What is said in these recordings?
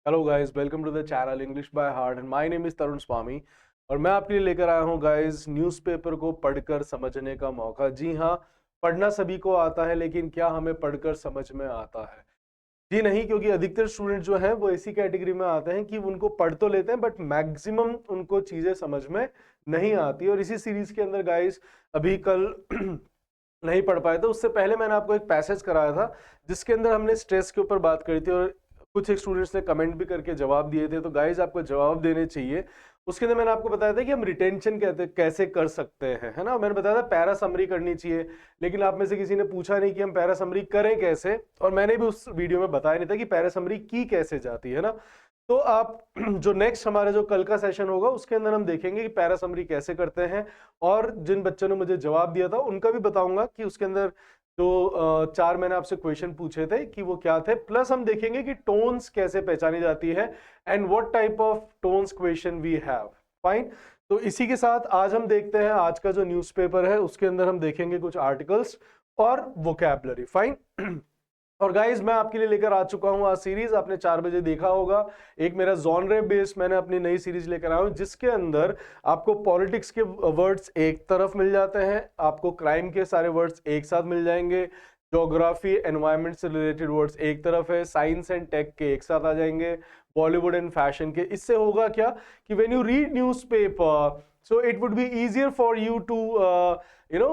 Hello guys, welcome to the channel English by heart and my name is Tarun Swami. और मैं आपके लिए लेकर आया हूं गाइस न्यूज़पेपर को पढ़कर समझने का मौका। जी हां, पढ़ना सभी को आता है, लेकिन क्या हमें पढ़कर समझ में आता है? जी नहीं, क्योंकि अधिकतर स्टूडेंट जो हैं वो ऐसी कैटेगरी में आते हैं कि उनको पढ़ तो लेते हैं बट मैक्सिमम उनको चीजें समझ में नहीं आती। और इसी सीरीज के अंदर गाइस अभी कल नहीं पढ़ पाए थे, उससे पहले मैंने आपको एक पैसेज कराया था जिसके अंदर हमने स्ट्रेस के ऊपर बात करी थी, और कुछ एक स्टूडेंट्स ने कमेंट भी करके जवाब दिए थे। तो गाइज आपको जवाब देने चाहिए। उसके अंदर मैंने आपको बताया था कि हम रिटेंशन कहते कैसे कर सकते हैं, है ना। मैंने बताया था पैरा समरी करनी चाहिए, लेकिन आप में से किसी ने पूछा नहीं कि हम पैरा समरी करें कैसे, और मैंने भी उस वीडियो में बताया नहीं था कि पैरा समरी की कैसे जाती है ना। तो आप जो नेक्स्ट हमारे जो कल का सेशन होगा उसके अंदर हम देखेंगे कि पैरा समरी कैसे करते हैं, और जिन बच्चों ने मुझे जवाब दिया था उनका भी बताऊंगा कि उसके अंदर जो चार मैंने आपसे क्वेश्चन पूछे थे कि वो क्या थे। प्लस हम देखेंगे कि टोन्स कैसे पहचानी जाती है and what type of tones question we have. Fine. तो इसी के साथ आज हम देखते हैं आज का जो न्यूज़पेपर है, उसके अंदर हम देखेंगे कुछ आर्टिकल्स और वोकैबुलरी। फाइन। और गाइज मैं आपके लिए लेकर आ चुका हूं आज सीरीज, आपने 4 बजे देखा होगा। एक मेरा जॉनरे बेस्ड मैंने अपनी नई सीरीज लेकर आया हूं, जिसके अंदर आपको पॉलिटिक्स के वर्ड्स एक तरफ मिल जाते हैं, आपको क्राइम के सारे वर्ड्स एक साथ मिल जाएंगे, ज्योग्राफी एनवायरमेंट से रिलेटेड वर्ड्स एक तरफ है, साइंस एंड टेक के एक साथ आ जाएंगे, बॉलीवुड एंड फैशन के। इससे होगा क्या कि when you read newspaper so it would be easier for you to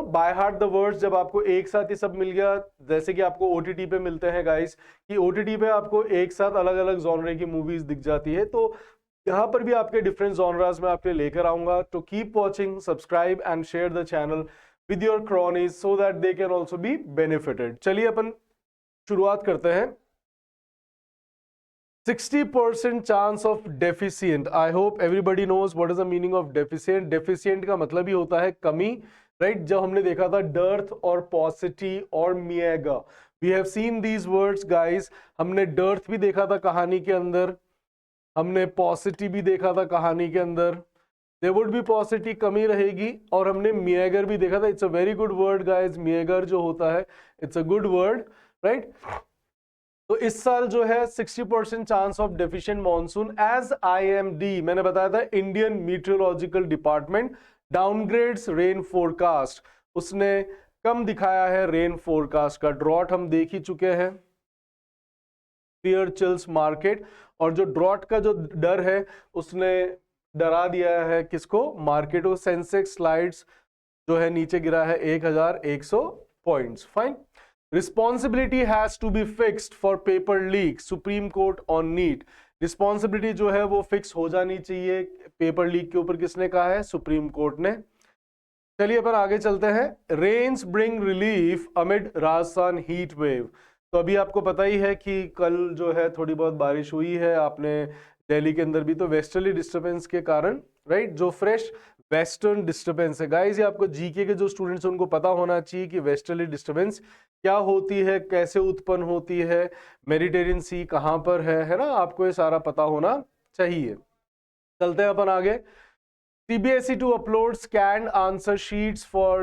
by heart the words. जब आपको एक साथ ये सब मिल गया, जैसे कि आपको ओटीटी पे मिलते हैं गाइस, कि ओटीटी पे आपको एक साथ अलग अलग जॉनरे की मूवीज दिख जाती है, तो यहाँ पर भी आपके डिफरेंट जॉनरास में आपके लेकर आऊंगा। तो keep watching, subscribe and share the channel with your cronies so that they can also be benefited. चलिए अपन शुरुआत करते हैं। 60% chance of deficient. I hope everybody knows what is the meaning of deficient. Deficient का मतलब ही होता है कमी, राइट। जब हमने देखा था डर्थ और पॉसिटी और meagre, we have seen these words guys. हमने डर्थ भी देखा था कहानी के अंदर, हमने पॉसिटी भी देखा था कहानी के अंदर, देयर वुड बी पॉसिटी कमी रहेगी, और हमने मिएगर भी देखा था। It's a very good word guys, meagre जो होता है it's a good word, right. तो इस साल जो है 60% chance of deficient monsoon as IMD, मैंने बताया था Indian meteorological department downgrades rain forecast, उसने कम दिखाया है रेन फोरकास्ट का। ड्रॉट हम देख ही चुके हैं, फियर चिल्स मार्केट, और जो ड्रॉट का जो डर है उसने डरा दिया है किसको, मार्केट को। सेंसेक्स स्लाइड्स जो है नीचे गिरा है 1100 points. Fine. Responsibility has to be fixed for paper leak, Supreme Court on NEET. Responsibility जो है वो फिक्स हो जानी चाहिए पेपर लीक के ऊपर, किसने कहा है, सुप्रीम कोर्ट ने। चलिए अपन आगे चलते हैं। Rains bring relief amid Rajasthan heat wave. तो अभी आपको पता ही है कि कल जो है थोड़ी बहुत बारिश हुई है, आपने दिल्ली के अंदर भी, तो वेस्टर्ली डिस्टर्बेंस के कारण, राइट, जो फ्रेश वेस्टर्न डिस्टर्बेंस है गाइस, ये आपको जीके के जो स्टूडेंट्स हैं उनको पता होना चाहिए कि वेस्टर्ली डिस्टर्बेंस क्या होती है, कैसे उत्पन्न होती है, मेडिटेरियन सी कहाँ पर है ना, आपको ये सारा पता होना चाहिए। चलते हैं अपन आगे। CBSE to upload scanned answer sheets for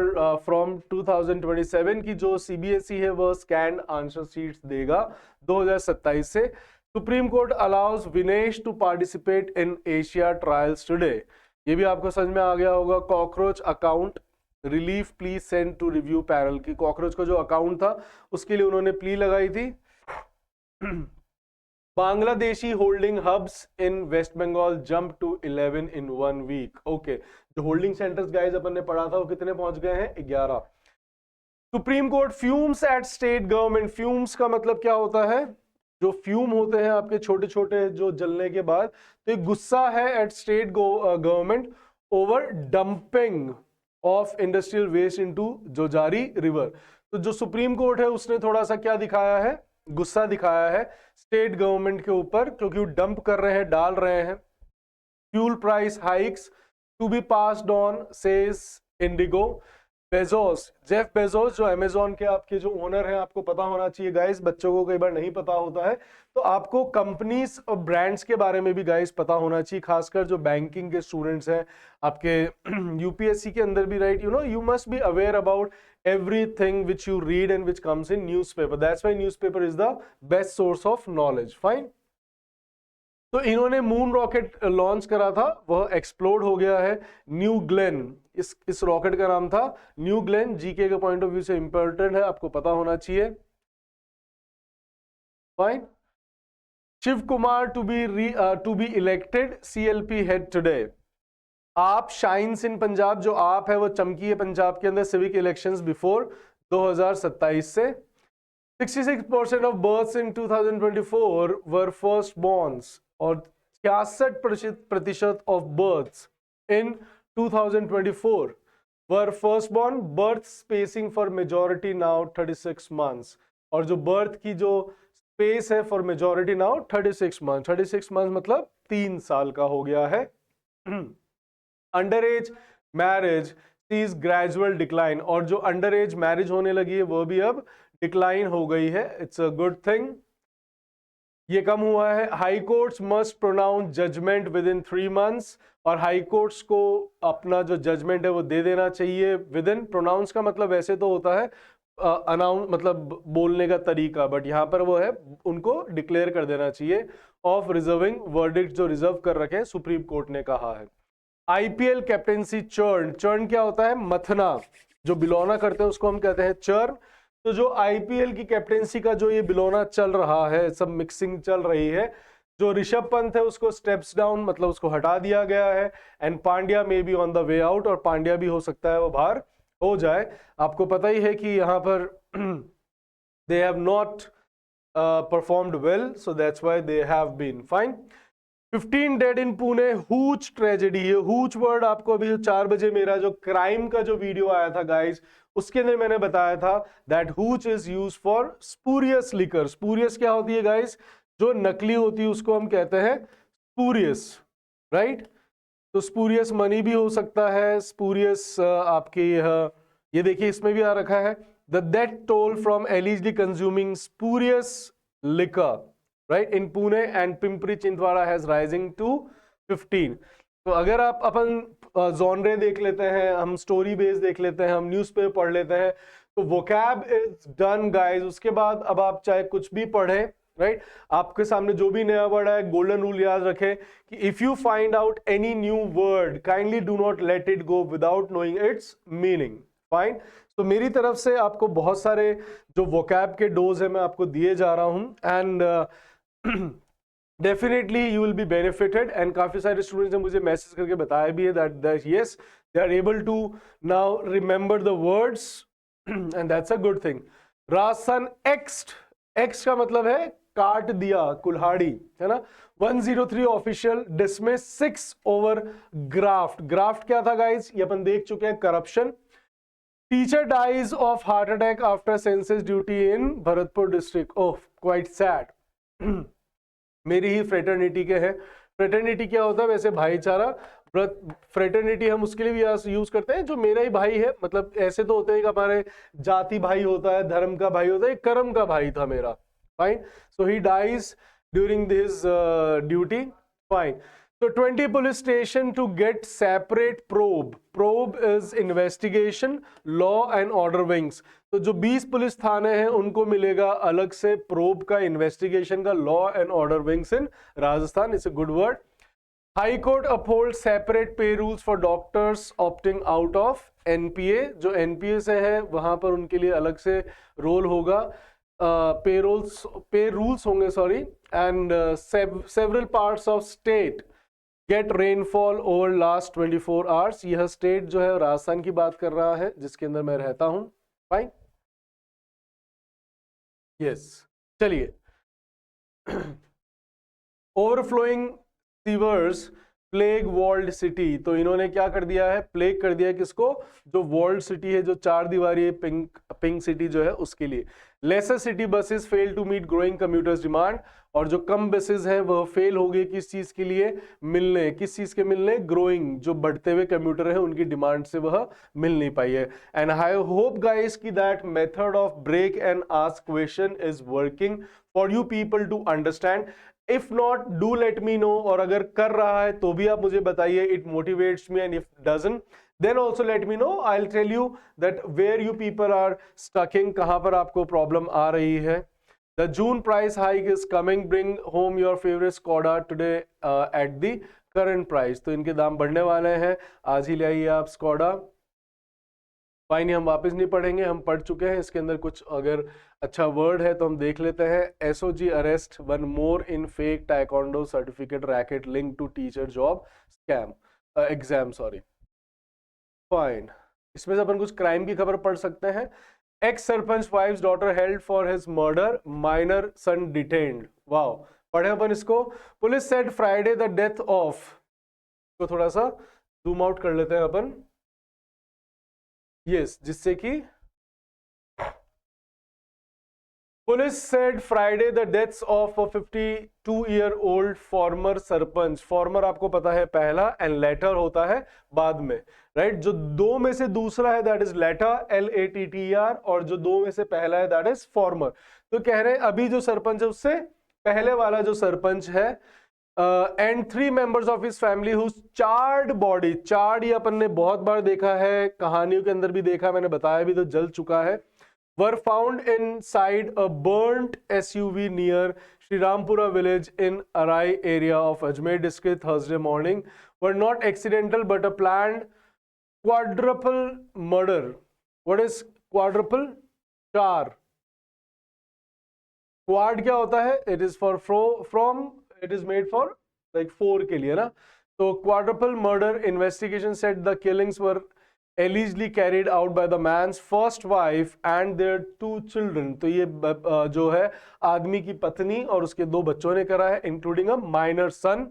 from 2027 की जो CBSE है वह scanned answer sheets देगा 2027 से। Supreme Court allows Vinesh to participate in Asia trials today. ये भी आपको समझ में आ गया होगा। Cockroach account relief please send to review panel की, कॉकरोच का जो अकाउंट था उसके लिए उन्होंने प्ली लगाई थी। Bangladeshi holding hubs in West Bengal jump to 11 in 1 week. Okay, जो होल्डिंग सेंटर्स गाइस अपन ने पढ़ा था वो कितने पहुंच गए हैं, 11। Supreme Court fumes at state government. Fumes का मतलब क्या होता है, जो फ्यूम होते हैं आपके छोटे छोटे जो जलने के बाद, तो एक गुस्सा है at state government over dumping of industrial waste into Jojari river. तो जो सुप्रीम कोर्ट है उसने थोड़ा सा क्या दिखाया है, गुस्सा दिखाया है स्टेट गवर्नमेंट के ऊपर, क्योंकि वो डंप कर रहे हैं, डाल रहे हैं। Fuel price hikes to be passed on says IndiGo. Bezos, Jeff Bezos जो अमेजोन के आपके जो ओनर हैं, आपको पता होना चाहिए गाइस, बच्चों को कई बार नहीं पता होता है, तो आपको कंपनीज और ब्रांड्स के बारे में भी गाइस पता होना चाहिए, खासकर जो बैंकिंग के स्टूडेंट्स हैं आपके यूपीएससी के अंदर भी, right. You must be aware about everything which you read and which comes in newspaper. That's why newspaper is the best source of knowledge. Fine. तो इन्होंने मून रॉकेट लॉन्च करा था, वह एक्सप्लोड हो गया है। न्यू ग्लेन, इस rocket का नाम था न्यू ग्लेन। जीके के पॉइंट ऑफ व्यू से इंपॉर्टेंट है, आपको पता होना चाहिए। Fine. Shiv Kumar to be elected CLP head today. AAP shines in Punjab, जो आप है वो चमकी है पंजाब के अंदर सिविक इलेक्शंस बिफोर 2027 से। 66% of births in 2024 were first borns, और 66% of births in 2024 were first born. Birth spacing for majority now 36 months, और जो बर्थ की जो स्पेस है for majority now 36 month. 36 month मतलब 3 साल का हो गया है। Under age marriage sees gradual decline, और जो अंडर एज मैरिज होने लगी है वो भी अब डिक्लाइन हो गई है। इट्स अ गुड थिंग, ये कम हुआ है। High courts must pronounce judgement within 3 months, और हाई कोर्ट्स को अपना जो जजमेंट है वो दे देना चाहिए विद इन। प्रोनाउंस का मतलब वैसे तो होता है अनाउंस, मतलब बोलने का तरीका, बट यहाँ पर वो है उनको डिक्लेयर कर देना चाहिए ऑफ रिजर्विंग वर्डिक्ट, जो रिजर्व कर रखे हैं सुप्रीम कोर्ट ने कहा है। IPL कैप्टेंसी चर्न, चर्न क्या होता है? मथना, जो बिलोना करते हैं उसको हम कहते हैं चर्न। तो जो IPL की कैप्टेंसी का जो ये बिलोना चल रहा है, सब मिक्सिंग चल रही है, जो ऋषभ पंत है उसको स्टेप्स डाउन, मतलब उसको हटा दिया गया है, and Pandya may be on the way out, और पांड्या भी हो सकता है वो बाहर हो जाए। आपको पता ही है कि यहाँ पर they have not performed well, so that's why they have been fined. 15 dead in Pune, hooch tragedy. ये हूच वर्ड आपको अभी 4 बजे मेरा जो क्राइम का जो वीडियो आया था गाइस, उसके अंदर मैंने बताया था that hooch is use for spurious liquor. Spurious क्या होती है गाइस? जो नकली होती है उसको हम कहते हैं स्पूरियस, राइट? तो स्पूरियस मनी भी हो सकता है, स्पूरियस आपके ये देखिए इसमें भी आ रखा है, the death toll from allegedly consuming spurious liquor right in Pune and Pimpri Chinchwad has rising to 15। तो अगर आप अपन जॉनरे देख लेते हैं, हम स्टोरी बेस देख लेते हैं, हम न्यूज़पेपर पढ़ लेते हैं, तो वोकैब इज डन गाइस। उसके बाद अब आप चाहे कुछ भी पढ़ें, राइट, आपके सामने जो भी नया वर्ड है, गोल्डन रूल याद रखें कि if you find out any new word, kindly do not let it go without knowing it's meaning. Fine. तो मेरी तरफ से आपको बहुत सारे जो वोकैब के डोज है मैं आपको दिए जा रहा हूं, and definitely you will be benefited. And काफी सारे स्टूडेंट्स ने मुझे मैसेज करके बताया भी है that yes they are able to now remember the words, and that's a good thing. Rajasthan axe का मतलब है काट दिया, कुल्हाड़ी, है ना। 103 official dismiss 6 over graft. Graft क्या था गाइस? ये अपन देख चुके हैं, corruption. Teacher dies of heart attack after census duty in Bharatpur district. Oh, quite sad. मेरी ही फ्रेटर्निटी के हैं। फ्रेटर्निटी क्या होता है वैसे? भाईचारा। फ्रेटर्निटी हम उसके लिए भी यूज करते हैं जो मेरा ही भाई है, मतलब ऐसे तो होते हैं कि हमारे जाति भाई होता है, धर्म का भाई होता है, कर्म का भाई था मेरा। Fine. So he dies during this duty. Fine. So 20 police station to get separate probe. Probe is investigation, law and order wings. तो जो 20 पुलिस थाने हैं उनको मिलेगा अलग से प्रोब का, इन्वेस्टिगेशन का, law and order wings in Rajasthan. It's a good word. High court uphold separate pay rules for doctors opting out of NPA. जो एनपीए से है वहां पर उनके लिए अलग से रोल होगा, पे रूल्स होंगे, sorry. And several parts of state get rainfall over last 24 hours. यह स्टेट जो है राजस्थान की बात कर रहा है जिसके अंदर मैं रहता हूं। Fine, yes. चलिए, overflowing sewers plague walled city. तो इन्होंने क्या कर दिया है? प्लेग कर दिया है किसको? जो वॉल्ड सिटी है, जो 4 दीवारी पिंक सिटी जो है उसके लिए। Lesser city buses fail to meet growing commuters demand. और जो कम बसेस हैं वह फेल हो गए किस चीज के लिए? मिलने। किस चीज के मिलने? ग्रोइंग, जो बढ़ते हुए कम्यूटर है उनकी डिमांड से वह मिल नहीं पाई है। एंड आई होप गाइस कि that method of break and ask question is working for you people to understand. If not, do let me know. और अगर कर रहा है तो भी आप मुझे बताइए, it motivates me. And if doesn't then also let me know. I'll tell you that where you people are stucking, कहां पर आपको प्रॉब्लम आ रही है। The June price hike is coming, bring home your favourite Skoda today at the current price. तो इनके दाम बढ़ने वाले हैं, आज ही ले आइए आप स्कोडा। फाइन, हम वापस नहीं पढ़ेंगे, हम पढ़ चुके हैं। इसके अंदर कुछ अगर अच्छा वर्ड है तो हम देख लेते हैं। SOG arrest one more in fake taekwondo certificate racket link to teacher job scam exam, sorry. Fine, इसमें से अपन कुछ क्राइम की खबर पढ़ सकते हैं। Ex sarpanch wife's daughter held for his murder, minor son detained. Wow, पढ़े अपन इसको। Police said Friday the death of, को थोड़ा सा जूम आउट कर लेते हैं अपन, यस, जिससे कि police said Friday the deaths of 52-year-old farmer sarpanch. Farmer आपको पता है पहला, एंड लेटर होता है बाद में, राइट। जो दो में से दूसरा है दैट इज लेटर, LATTER, और जो दो में से पहला है दैट इज फॉर्मर। तो कह रहे हैं अभी जो सरपंच है उससे पहले वाला जो सरपंच है, and 3 members of his family whose charred body, charred ये अपन ने बहुत बार देखा है, कहानियों के अंदर भी देखा, मैंने बताया भी तो जल चुका है, were found inside a burnt SUV near Srirampura village in Arai area of Ajmer district Thursday morning, were not accidental but a planned quadruple murder. What is quadruple? चार। क्वाड क्या होता है? It is for from, it is made for like 4 के लिए ना। तो quadruple murder investigation said the killings were allegedly carried out by the man's first wife and their 2 children। तो ये जो है आदमी की पत्नी और उसके 2 बच्चों ने करा है, including a minor son।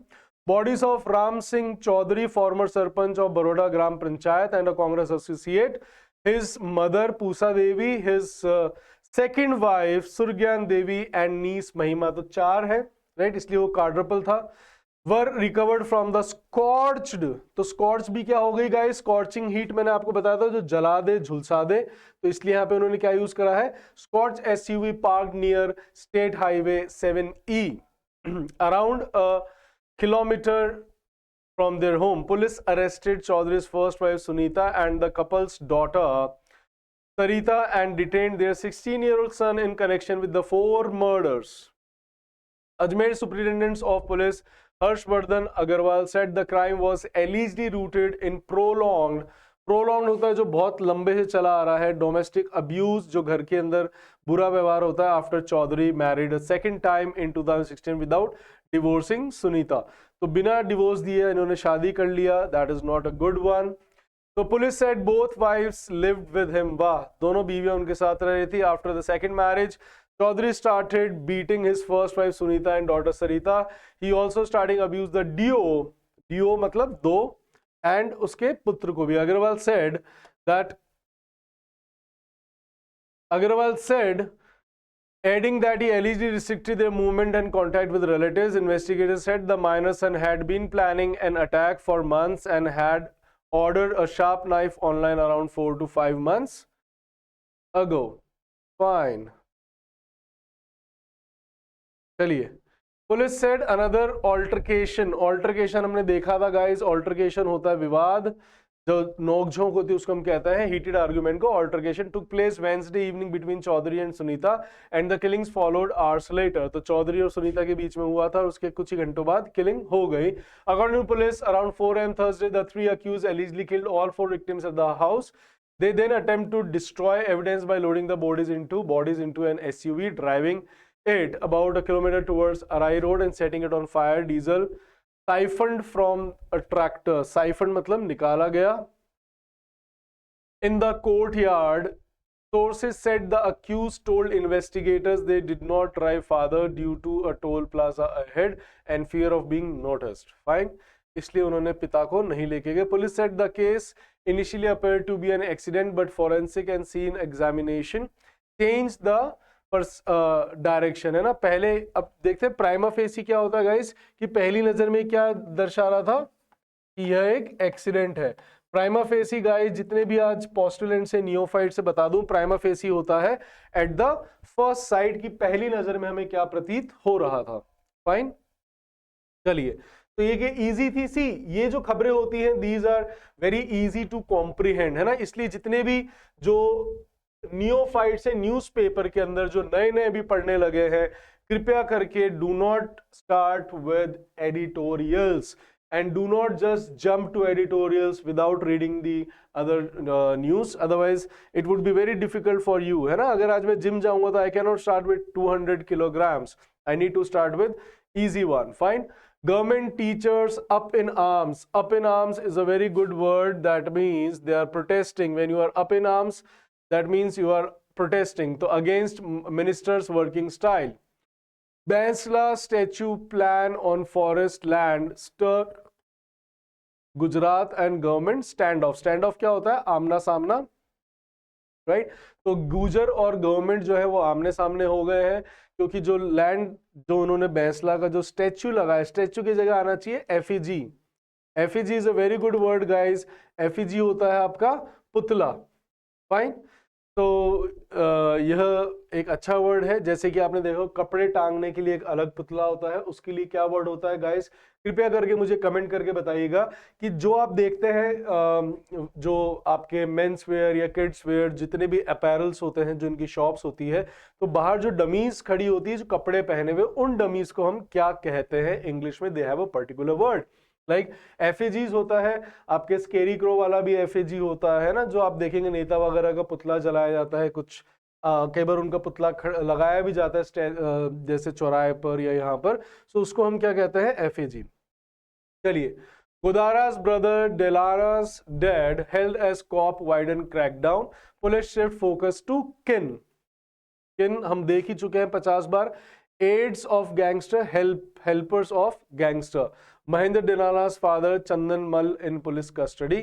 Bodies of Ram Singh Chaudhary, former Sarpanch of Baroda Gram Panchayat and a Congress associate, his mother Pusa Devi, his second wife Surgyan Devi and niece Mahima। तो 4 है, right, इसलिए वो quadruple था। वर recovered from the स्कॉर्च्ड, तो scorch भी क्या हो गई गाइस? स्कॉर्चिंग हीट, मैंने आपको बताया था जो जला दे, झुलसा दे, तो इसलिए यहाँ पे उन्होंने क्या यूज करा है? Scorch SUV park near state highway 7E around kilometre from their home. Police arrested Chaudhary's first wife Sunita and the couple's daughter Sarita and detained their 16-year-old son in connection with the 4 murders. Ajmer Superintendent of Police Harshvardhan Agarwal said the crime was allegedly rooted in prolonged होता है जो बहुत लंबे से चला आ रहा है, domestic abuse, जो घर के अंदर बुरा व्यवहार होता है, after Chaudhary married a second time in 2016 without divorcing Sunita. तो बिना डिवोर्स दिए इन्होंने शादी कर लिया, that is not a good one. तो police said both wives lived with him, वाह, दोनों बीवियां उनके साथ रह रही थी। After the second marriage Chaudhary started beating his first wife Sunita and daughter Sarita. He also starting abuse the Dio मतलब 2, and उसके पुत्र को भी। Agarwal said adding that he allegedly restricted their movement and contact with relatives. Investigators said the minor son had been planning an attack for months and had ordered a sharp knife online around 4 to 5 months ago. Fine. चलिए, police said another altercation, altercation हमने देखा था guys, altercation होता है विवाद, जो नोकझोंक होती है उसको हम कहते हैं हीटेड आर्गुमेंट को altercation. Took place Wednesday evening between Chaudhary and Sunita and the killings followed hours later. तो चौधरी और सुनीता के बीच में हुआ था और उसके कुछ ही घंटों बाद किलिंग हो गई। According to police around 4 AM Thursday the 3 accused allegedly killed all 4 victims at the house. They then attempt to destroy evidence by loading the bodies into an SUV, driving it about a kilometer towards Arai Road and setting it on fire. Diesel siphoned from a tractor, siphoned मतलब निकाला गया। In the courtyard, sources said the accused told investigators they did not drive farther due to a toll plaza ahead and fear of being noticed. Fine, इसलिए उन्होंने पिता को नहीं लेके गए। Police said the case initially appeared to be an accident, but forensic and scene examination changed the direction, है ना। पहले अब देखते हैं प्राइमा फेसी क्या होता है गाइस, कि पहली नजर में क्या दर्शा रहा था कि यह एक एक्सीडेंट है। प्राइमा फेसी गाइस, जितने भी आज पोस्टुलेंट से नियोफाइट से बता दूं, प्राइमा फेसी होता है एट द फर्स्ट साइट की पहली नजर में हमें क्या प्रतीत हो रहा था। फाइन, चलिए, तो ये कि इजी थी। सी, ये जो खबरें होती हैं these are very easy to comprehend, है ना। इसलिए जितने भी जो नियोफाइट से न्यूज़पेपर के अंदर जो नए नए भी पढ़ने लगे हैं, कृपया करके do not start with editorials and do not just jump to editorials without reading the other news, otherwise it would be very difficult for you, है ना। अगर आज मैं जिम जाऊंगा तो I cannot start with 200 kilograms, I need to start with easy one. Fine. Government teachers up in arms. Up in arms is a very good word. That means they are protesting. When you are up in arms, that means you are protesting so against minister's working style. Bansla statue plan on forest land stirred Gujarat and government stand of. Stand of क्या होता है? आमना सामना, right. तो गुजर और government जो है वो आमने सामने हो गए हैं, क्योंकि जो लैंड जो उन्होंने बैंसला का जो स्टैच्यू लगाया, स्टैच्यू की जगह आना चाहिए effigy. Effigy is a very good word guys. Effigy होता है आपका पुतला। फाइन। तो यह एक अच्छा वर्ड है। जैसे कि आपने देखो कपड़े टांगने के लिए एक अलग पुतला होता है, उसके लिए क्या वर्ड होता है गाइस? कृपया करके मुझे कमेंट करके बताइएगा कि जो आप देखते हैं जो आपके मेंस वेयर या किड्स वेयर जितने भी अपैरल्स होते हैं, जो इनकी शॉप्स होती है, तो बाहर जो डमीज खड़ी होती है जो कपड़े पहने हुए, उन डमीज को हम क्या कहते हैं इंग्लिश में? They have a particular word. Like एफएजीज होता है, आपके स्केरी क्रो वाला भी एफएजी होता है ना, जो आप देखेंगे नेता वगैरह का पुतला जलाया जाता है, कुछ कई बार उनका पुतला लगाया भी जाता है जैसे चौराहे पर या यहाँ पर, सो उसको हम क्या कहते हैं? एफएजी। चलिए, Godara's brother Delara's dad held as cop widen crackdown, police shift focus to kin। किन हम देख ही चुके हैं 50 बार। Aides of gangster, helpers of gangster. Mahendra Delara's father Chandan Mal in police custody.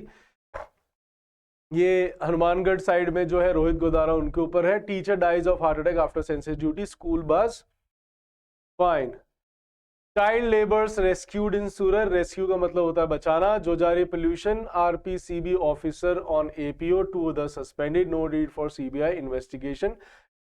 ये हनुमानगढ़ साइड में जो है रोहित गोदारा उनके ऊपर है। Teacher dies of heart attack after census duty, school bus. Fine. Child labours rescued in Surat. Rescue का मतलब होता है बचाना। Jojari pollution, RPCB officer on APO, 2 others suspended, no need for CBI investigation.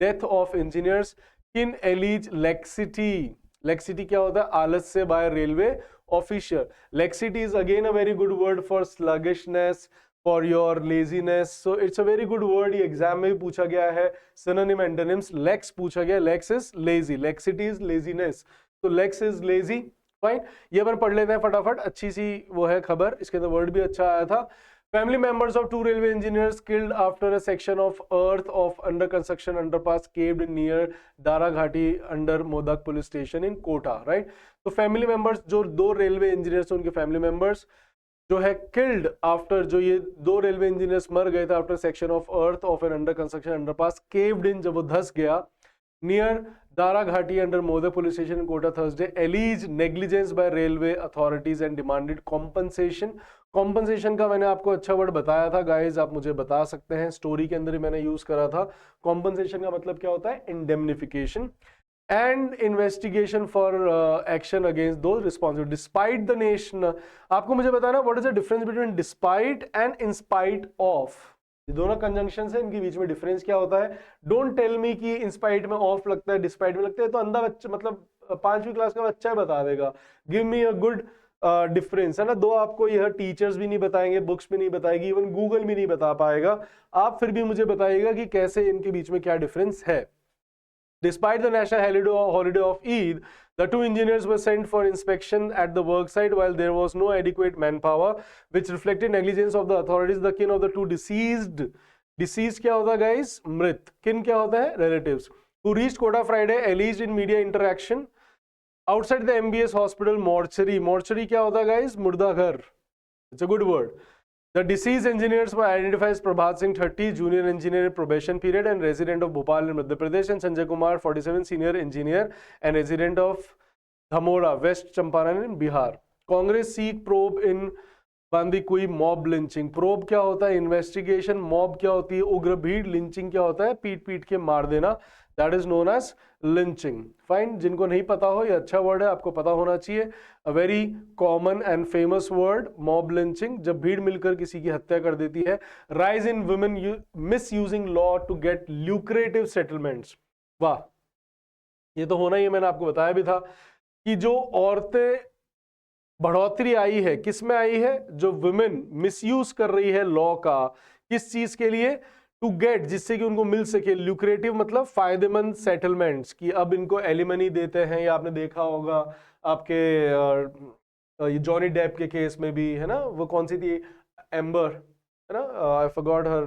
Death of engineers, kin allege laxity. Laxity क्या होता है? आलस्य by railway official. Laxity is again a very good word for sluggishness, for your laziness, so it's a very good word. ये exam में भी पूछा गया है। सिनोनिम एंटोनिम्स, लेक्स पूछा गया, lax is lazy, laxity is laziness, तो lax is lazy. Fine. ये बार पढ़ लेते हैं फटाफट, अच्छी सी वो है खबर, इसके अंदर वर्ड भी अच्छा आया था। Family members of 2 railway engineers killed after a section of earth of under construction underpass caved near Daraghati under Modak police station in Kota, right? तो फैमिली मेंबर्स जो 2 रेलवे इंजीनियर्स, उनके फैमिली मेंबर्स जो है killed after, जो ये 2 railway engineers मर गए थे after section of earth of an under construction underpass, caved in, जब वो धस गया, near Dara Ghati under Modak police station Kota Thursday, allege negligence by railway authorities and demanded compensation. Compensation का मैंने आपको अच्छा वर्ड बताया था गाइज, आप मुझे बता सकते हैं, स्टोरी के अंदर ही मैंने यूज करा था। कॉम्पनसेशन का मतलब क्या होता है? Indemnification. And investigation for action against those responsible despite the nation. आपको मुझे बताना what is the difference between despite and in spite of. ये दोनों कंजंक्शन है, इनके बीच में डिफरेंस क्या होता है? डोंट टेल मी कि इंस्पाइट में ऑफ लगता है, डिस्पाइट में लगता है, तो अंधा बच्चा, मतलब 5वीं क्लास का बच्चा बता देगा। Give me a good difference, है ना। दो आपको यह टीचर्स भी नहीं बताएंगे, बुक्स भी नहीं बताएगी, इवन गूगल भी नहीं बता पाएगा। आप फिर भी मुझे बताइएगा कि कैसे इनके बीच में क्या डिफरेंस है। Despite the national holiday of Eid, the 2 engineers were sent for inspection at the work site while there was no adequate manpower, which reflected negligence of the authorities. The kin of the 2 deceased, deceased क्या होता है guys? मृत। किन क्या होता है? relatives, who reached Kota Friday, alleged in media interaction outside the MBS hospital mortuary. Mortuary क्या होता है guys? मुर्दा घर। It's a good word. The deceased engineers were identified as Prabhat Singh 30, junior engineer probation period and resident of Bhopal in Madhya Pradesh, and Sanjay Kumar 47, senior engineer and resident of Dhamora, West Champaran in Bihar. Congress seek probe in Bandikui mob lynching. Probe क्या होता है? Investigation. Mob क्या होती है? उग्र भीड़। Lynching क्या होता है? पीट पीट के मार देना। That is known as lynching. Fine. जिनको नहीं पता हो, ये अच्छा वर्ड है, आपको पता होना चाहिए। A very common and famous word, mob lynching, जब भीड़ मिलकर किसी की हत्या कर देती है। Rise in women misusing law to get lucrative settlements. वाह, ये तो होना ही है, मैंने आपको बताया भी था कि जो औरतें बढ़ोतरी आई है, किस में आई है? जो वुमेन मिसयूज कर रही है लॉ का, किस चीज के लिए? टू गेट, जिससे कि उनको मिल सके, ल्यूक्रेटिव मतलब फायदेमंद सेटलमेंट्स, कि अब इनको एलिमनी देते हैं। या आपने देखा होगा आपके जॉनी डेप के केस में भी, है ना, वो कौन सी थी, एम्बर, है ना, I forgot her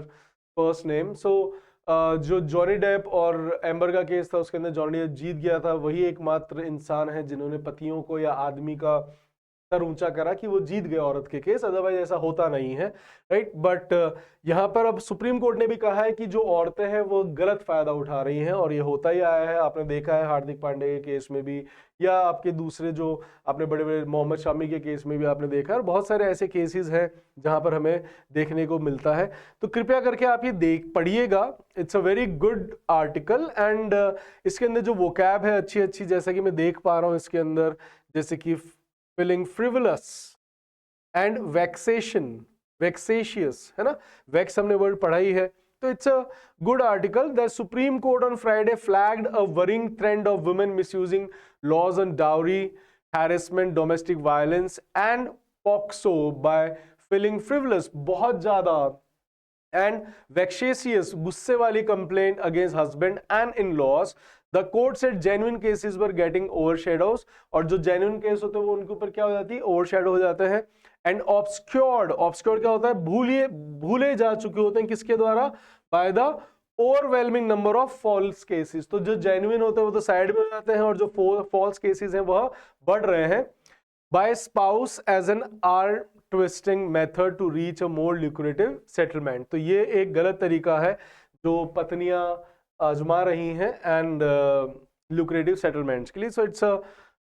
first name. So जो जॉनी डेप और एम्बर का केस था, उसके अंदर जॉनी डेप जीत गया था। वही एकमात्र इंसान है जिन्होंने पतियों को या आदमी का सर ऊंचा करा कि वो जीत गए औरत के केस, अदरवाइज ऐसा होता नहीं है, राइट। बट यहाँ पर अब सुप्रीम कोर्ट ने भी कहा है कि जो औरतें हैं वो गलत फायदा उठा रही हैं, और ये होता ही आया है। आपने देखा है हार्दिक पांडे के केस में भी, या आपके दूसरे जो आपने बड़े बड़े मोहम्मद शामी के केस में भी आपने देखा है, और बहुत सारे ऐसे केसेस हैं जहां पर हमें देखने को मिलता है। तो कृपया करके आप ये देख पढ़िएगा, it's a very good article. And इसके अंदर जो वोकैब है अच्छी अच्छी, जैसा कि मैं देख पा रहा हूँ इसके अंदर, जैसे कि feeling frivolous and vexatious, है ना, vex हमने वर्ड पढ़ा ही है। तो it's a good article. The Supreme Court on Friday flagged a worrying trend of women misusing laws on dowry, harassment, domestic violence and POCSO by feeling frivolous, बहुत ज्यादा, and vexatious, गुस्से वाली complaint against husband and in-laws. The court said genuine cases were getting overshadows, और जो genuine case होते हैं वो उनके ऊपर क्या हो जाती है, overshadow हो जाते हैं। And obscured क्या होता है, भूले जा चुके होते हैं, किसके द्वारा, by the overwhelming number of false cases। तो जो genuine होते हैं वो तो साइड में हो जाते हैं, और जो false cases हैं वह बढ़ रहे हैं। by spouse as an arm twisting method to reach a more lucrative settlement। तो ये एक गलत तरीका है जो पत्नियां आजमा रही हैं एंड lucrative settlements के लिए। सो इट्स अ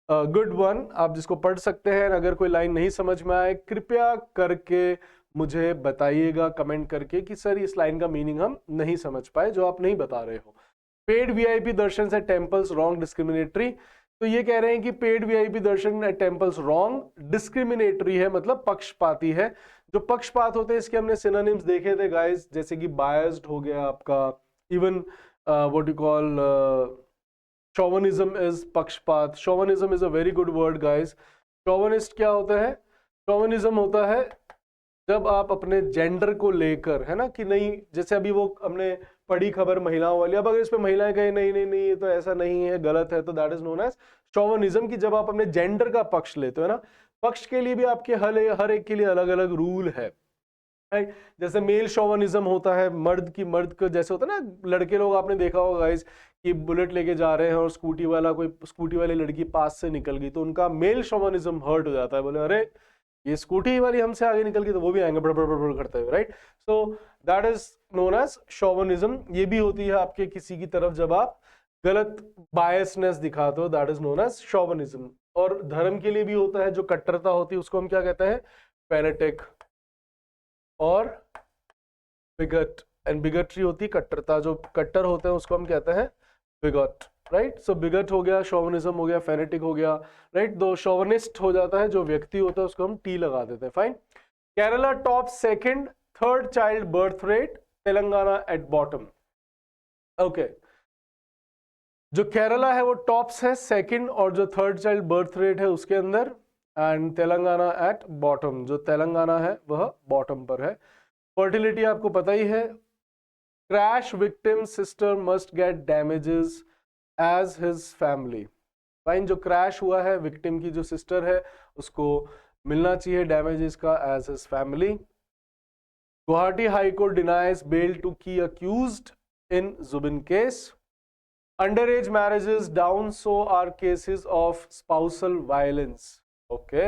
गुड वन, आप जिसको पढ़ सकते हैं। अगर कोई लाइन नहीं समझ में आए, कृपया करके मुझे बताइएगा कमेंट करके कि सर इस लाइन का मीनिंग हम नहीं समझ पाए, जो आप नहीं बता रहे हो। पेड वीआईपी दर्शन एट टेम्पल्स रॉन्ग डिस्क्रिमिनेटरी। तो ये कह रहे हैं कि पेड वीआईपी दर्शन एट टेम्पल्स रॉन्ग डिस्क्रिमिनेटरी है, मतलब पक्षपाती है। जो पक्षपात होते हैं इसके हमने सिनोनिम्स देखे थे गाइस, जैसे कि बायस्ड हो गया आपका, even what you call chauvinism is पक्षपात। Chauvinism is a very good word guys. Chauvinist क्या होता है, शोवनिज्म होता है जब आप अपने जेंडर को लेकर, है ना, कि नहीं, जैसे अभी वो हमने पढ़ी खबर महिलाओं वाली, अब अगर इस पे महिलाएं कहें नहीं नहीं नहीं ये तो ऐसा नहीं है, गलत है, तो दैट इज नोन एज शोवनिज्म, की जब आप अपने जेंडर का पक्ष लेते हो ना। पक्ष के लिए भी आपके हर एक के लिए अलग अलग रूल है, राइट। जैसे मेल शोवनिज्म होता है, मर्द को जैसे होता है ना, लड़के लोग आपने देखा होगा गाइस कि बुलेट लेके जा रहे हैं और स्कूटी वाली लड़की पास से निकल गई, तो उनका मेल शोवनिज्म हर्ट हो जाता है, बोले अरे ये स्कूटी वाली हमसे आगे निकल गई तो वो भी आएंगे बड़ बड़ बड़ करते हुए, right. So that is known as chauvinism. ये भी होती है आपके किसी की तरफ जब आप गलत बायसनेस दिखाते हो, दैट इज नोन एज शोवनिज्म। और धर्म के लिए भी होता है, जो कट्टरता होती है उसको हम क्या कहते हैं, फेनेटिक और बिगट। एंड बिगटरी होती है कट्टरता, जो कट्टर होते हैं उसको हम कहते हैं बिगट, राइट। सो बिगट हो गया, शोवनिज्म हो गया, फेनेटिक हो गया, राइट। दो शोवनिस्ट हो जाता है जो व्यक्ति होता है, उसको हम टी लगा देते हैं, fine. Kerala top second third child birth rate, Telangana at bottom. Okay, जो केरला है वो टॉप्स है सेकंड, और जो थर्ड चाइल्ड बर्थ रेट है उसके अंदर, एंड तेलंगाना एट बॉटम, जो तेलंगाना है वह बॉटम पर है। फर्टिलिटी आपको पता ही है। Crash victim sister must get damages as his family. Fine, जो क्रैश हुआ है, विक्टिम की जो सिस्टर है उसको मिलना चाहिए डैमेजेस का as his family. Guwahati high court denies bail to key accused in Zubeen case. Under age marriages down, so are cases of spousal violence. Okay,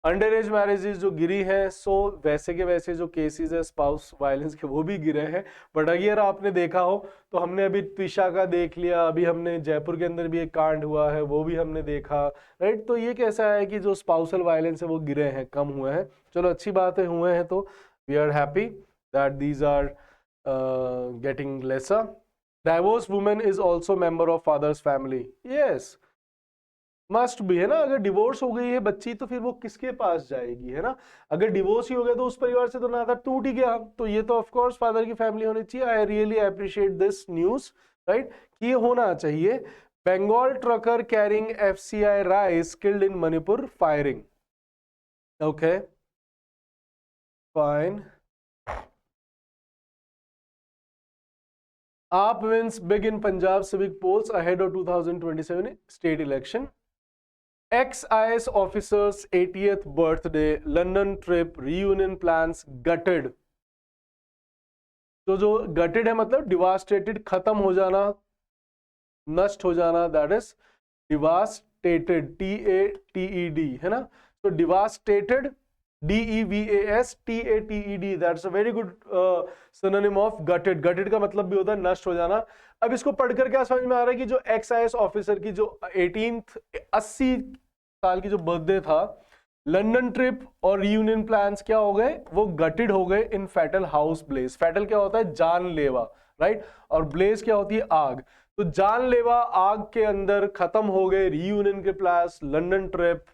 under age marriages जो गिरी हैं, सो वैसे के वैसे जो केसेस है स्पाउस वायलेंस के वो भी गिरे हैं। बट अगर आपने देखा हो तो हमने अभी त्विषा का देख लिया, अभी हमने जयपुर के अंदर भी एक कांड हुआ है वो भी हमने देखा, राइट। तो ये कैसा है कि जो स्पाउसल वायलेंस है वो गिरे हैं, कम हुए हैं। चलो अच्छी बात है, हुए हैं तो we are happy that these are getting lesser. Divorce women is also member of father's family, yes must भी, है ना। अगर डिवोर्स हो गई है बच्ची तो फिर वो किसके पास जाएगी, है ना। अगर डिवोर्स ही हो गया तो उस परिवार से तो नाता टूट ही गया, तो ये तो ऑफ कोर्स फादर की फैमिली होनी चाहिए। I really appreciate this news, right, कि ये होना चाहिए। Bengal trucker carrying FCI rice killed in Manipur firing. Okay fine, AAP wins big in Punjab civic polls ahead of 2027 state election. Ex-IAS officer's 80th birthday, London trip, reunion plans gutted. तो जो gutted है मतलब devastated, खत्म हो जाना, नष्ट हो जाना, that is devastated, T-A-T-E-D, है ना? So devastated, D-E-V-A-S-T-A-T-E-D, that's a very good synonym of gutted. Gutted का मतलब भी होता है नष्ट हो जाना. अब इसको पढ़कर क्या समझ में आ रहा है कि जो ex-IAS ऑफिसर की जो 80 साल की जो बर्थडे था, लंदन ट्रिप और रियूनियन प्लान्स क्या हो गए, वो गटेड हो गए इन फैटल हाउस ब्लेज. फैटल क्या होता है, जानलेवा, राइट, और ब्लेज क्या होती है, आग. तो जानलेवा आग के अंदर खत्म हो गए रियूनियन के प्लान्स, लंदन ट्रिप,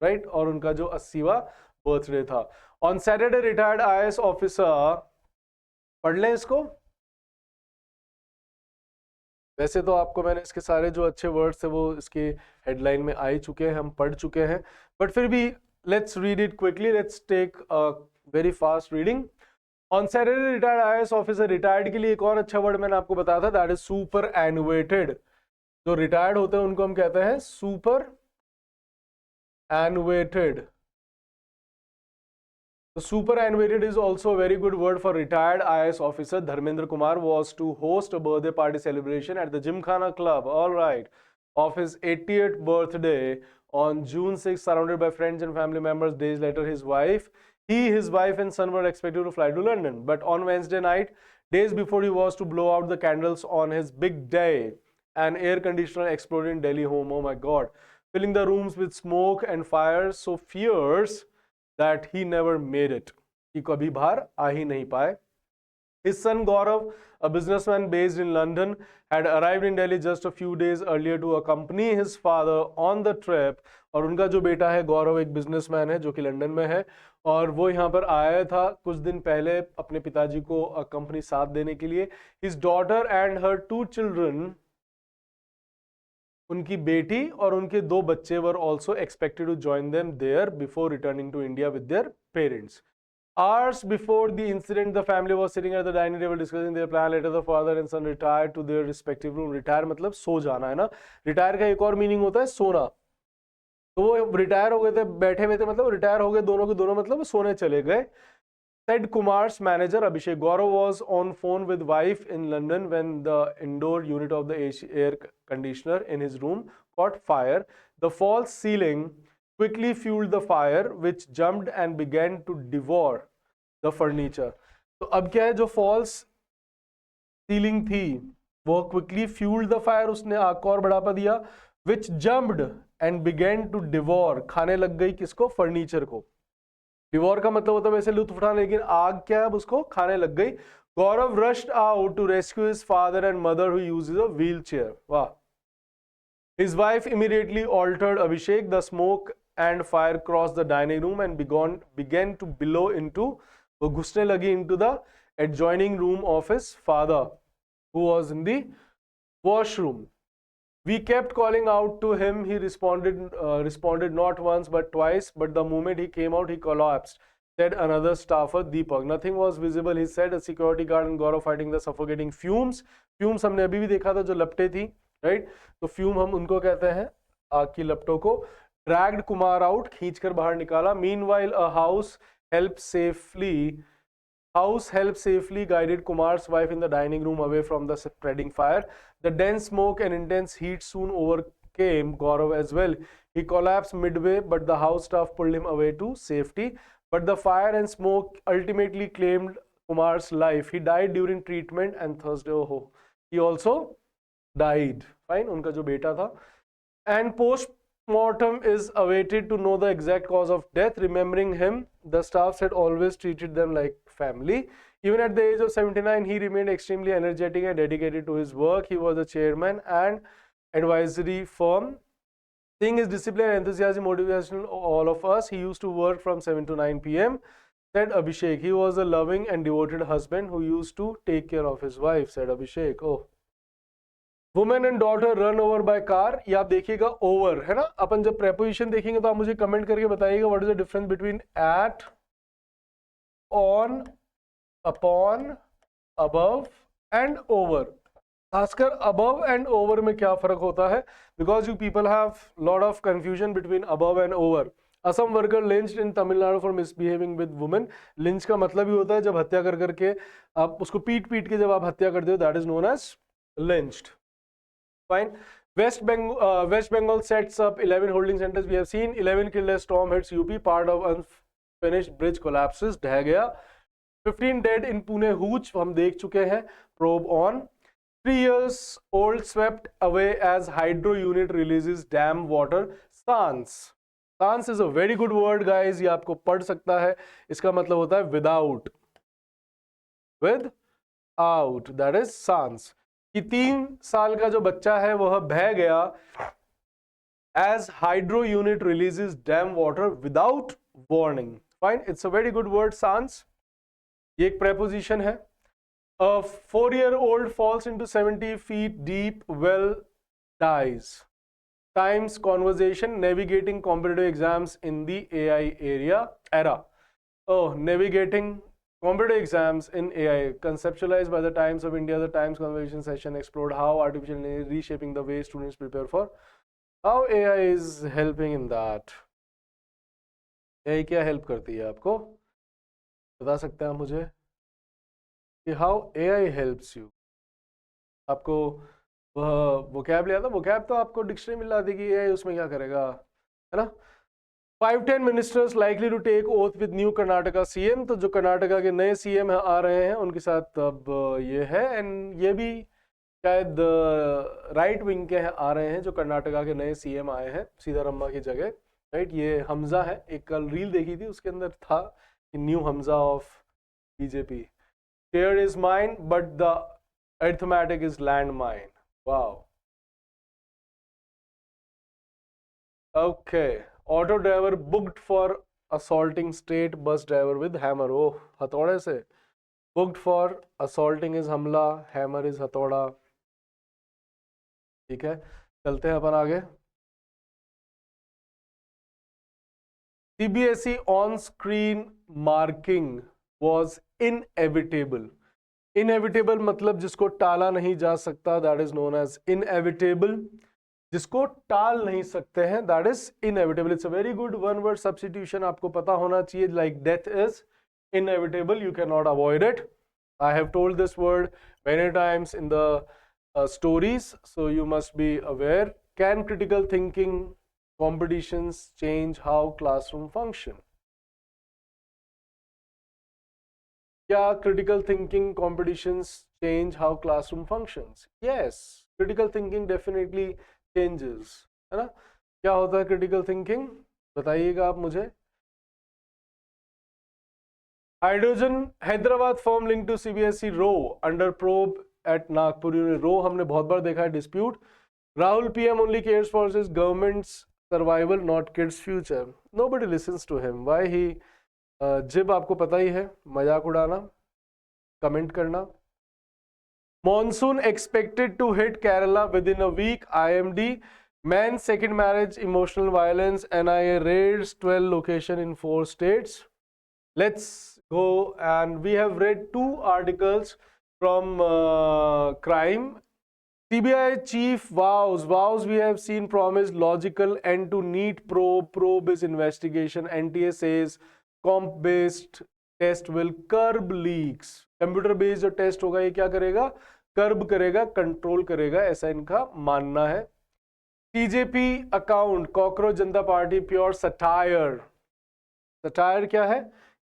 राइट, और उनका जो 80वां बर्थडे था. On Saturday retired IAS officer, पढ़ लें इसको. वैसे तो आपको मैंने इसके सारे जो अच्छे वर्ड्स थे वो इसके हेडलाइन में आ ही चुके हैं, हम पढ़ चुके हैं, बट फिर भी let's read it quickly, let's take very fast reading. On Saturday retired IAS officer, retired के लिए एक और अच्छा वर्ड मैंने आपको बताया था, दैट इज सुपर एनुएटेड. जो रिटायर्ड होते हैं उनको हम कहते हैं super एनुएटेड. The superannuated is also a very good word for retired IAS officer. Dharmendra Kumar was to host a birthday party celebration at the Gymkhana Club, all right, of his 80th birthday on June 6, surrounded by friends and family members. Days later, his wife and son were expected to fly to London. But on Wednesday night, days before he was to blow out the candles on his big day, an air conditioner exploded in Delhi home. Oh my God, filling the rooms with smoke and fire so fierce that he never made it. कि कभी बाहर आ ही नहीं पाए. His son Gaurav, a businessman based in London, had arrived in Delhi just a few days earlier to accompany his father on the trip. और उनका जो बेटा है गौरव एक बिजनेसमैन है जो कि लंदन में है, और वो यहाँ पर आया था कुछ दिन पहले अपने पिताजी को कंपनी साथ देने के लिए. His daughter and her 2 children, उनकी बेटी और उनके 2 बच्चे were also expected to join them there before returning to India with their parents. Hours before the incident, the family was sitting at the dining table discussing their plan. Later, the father and son retired to their respective room. Retire मतलब सो जाना है ना. Retire का एक और meaning होता है सोना. तो वो रिटायर हो गए थे, बैठे हुए थे मतलब रिटायर हो गए दोनों के दोनों, मतलब सोने चले गए. Said Kumar's manager Abhishek. Gaurav was on phone with wife in London when the indoor unit of the air conditioner in his room caught fire. The false ceiling quickly fueled the fire, which jumped and began to devour the furniture. तो अब क्या है, जो false ceiling थी वो quickly fueled the fire, उसने आग को और बढ़ावा दिया. Which jumped and began to devour, खाने लग गई किसको, फर्नीचर को. डिवोर का मतलब होता है वैसे लुत्फ उठाना, लेकिन आग क्या है, उसको खाने लग गई. गौरव rushed out to rescue his father and mother who uses a wheelchair. वाह. His wife immediately altered Abhishek. The smoke and fire crossed the dining room and began to billow into, वो घुसने लगी into the adjoining room of his father who was in the washroom. We kept calling out to him. He responded not once but twice. But the moment he came out, he collapsed, said another staffer, Deepak. Nothing was visible, he said. A security guard and Gaurav fighting the suffocating fumes. Fumes हमने अभी भी देखा था, जो लपटे थी, right? तो fume हम उनको कहते हैं, आग की लपटों को. Dragged Kumar out, खींचकर बाहर निकाला. Meanwhile, a house helped safely guided Kumar's wife in the dining room away from the spreading fire. The dense smoke and intense heat soon overcame Gaurav as well. He collapsed midway, but the house staff pulled him away to safety. But the fire and smoke ultimately claimed Kumar's life. He died during treatment and Thursday, he also died. Fine, उनका जो बेटा था. And post-mortem is awaited to know the exact cause of death. Remembering him, the staff had always treated them like family. Even at the age of 79, he remained extremely energetic and dedicated to his work. He was the chairman and advisory firm. Seeing his discipline and enthusiasm motivational all of us, he used to work from 7 to 9 p.m. Said Abhishek. He was a loving and devoted husband who used to take care of his wife. Said Abhishek. Oh. Women and daughter run over by car. ये आप देखिएगा over है ना. अपन जब preposition देखेंगे तो आप मुझे कमेंट करके बताइएगा what is the difference between eight, on, upon, above and over. खासकर अबव एंड ओवर में क्या फर्क होता है, because you people have lot of confusion between above and over. Assam worker lynched in Tamil Nadu for misbehaving with women. Lynch का मतलब ही होता है जब हत्या कर करके आप उसको पीट पीट के जब आप हत्या करते हो, that is known as lynched. Fine. West Bengal sets up 11 holding centers. We have seen 11 killed as storm hits UP. Part of unfinished bridge collapses. ढह गया। 15 dead in Pune Hooch. हम देख चुके हैं। Probe on. 3 years old swept away as hydro unit releases dam water. SANS. SANS is a very good word, guys. ये आपको पढ़ सकता है। इसका मतलब होता है without. Without. That is SANS. कि 3 साल का जो बच्चा है वह बह गया as hydro unit releases dam water without warning. Fine, it's a very good word, SANS. ये एक preposition है. A 4-year-old falls into 70 feet deep well, dies. Times conversation navigating competitive exams in the AI era. Oh, navigating competitive exams in AI, conceptualized by the Times of India. The Times conversation session explored how artificial intelligence is reshaping the way students prepare for. How AI is helping in that? AI क्या help करती है आपको? बता सकते हैं आप मुझे कि how AI helps you? आपको वह vocab लिया था, vocab तो आपको डिक्शनरी मिल जाती कि AI उसमें क्या करेगा, है ना? 5-10 ministers likely to take oath with new Karnataka CM. तो जो कर्नाटका के नए सीएम आ रहे हैं उनके साथ अब ये है, एंड ये भी शायद राइट विंग के आ रहे हैं जो कर्नाटका के नए सीएम आए हैं सीतारम्मा की जगह, राइट। ये हमजा है, एक कल रील देखी थी उसके अंदर था new Hamza of BJP. Share is mine but the arithmetic is land mine. Wow, okay. Auto driver booked for assaulting state bus driver with hammer. Oh, हथौड़े से। बुक्ड फॉर असॉल्टिंग इज हमला, हैमर इज हथौड़ा। ठीक है, चलते हैं अपन आगे। CBSE on screen marking was inevitable. Inevitable मतलब जिसको टाला नहीं जा सकता, that is known as inevitable. जिसको टाल नहीं सकते हैं, that is inevitable. It's a very good one word substitution, आपको पता होना चाहिए। Like death is inevitable, you can not avoid it. I have told this word many times in the stories, so you must be aware. Can critical thinking competitions change how classroom function? क्या critical thinking competitions change how classroom functions? Yes, critical thinking definitely changes, है ना। क्या होता है critical thinking, बताइएगा आप मुझे। Hydrogen Hyderabad firm link to CBSE row under probe at Nagpur. Row हमने बहुत बार देखा है dispute. Rahul PM only cares for his government's survival not kids future. Nobody listens to him, why he jibe आपको पता ही है, मजाक उड़ाना, कमेंट करना। Monsoon expected to hit Kerala within a week, IMD। Man second marriage emotional violence, NIA raids 12 location in 4 states। Let's go, and we have read 2 articles from crime. CBI chief vows we have seen promised logical end to NEET probe is investigation. NTA says comp based test will curb leaks. Computer based जो test होगा ये क्या करेगा, कर्ब करेगा, control करेगा, ऐसा इनका मानना है। TJP अकाउंट कॉकरोच जनता पार्टी प्योर सटायर। सटायर क्या है,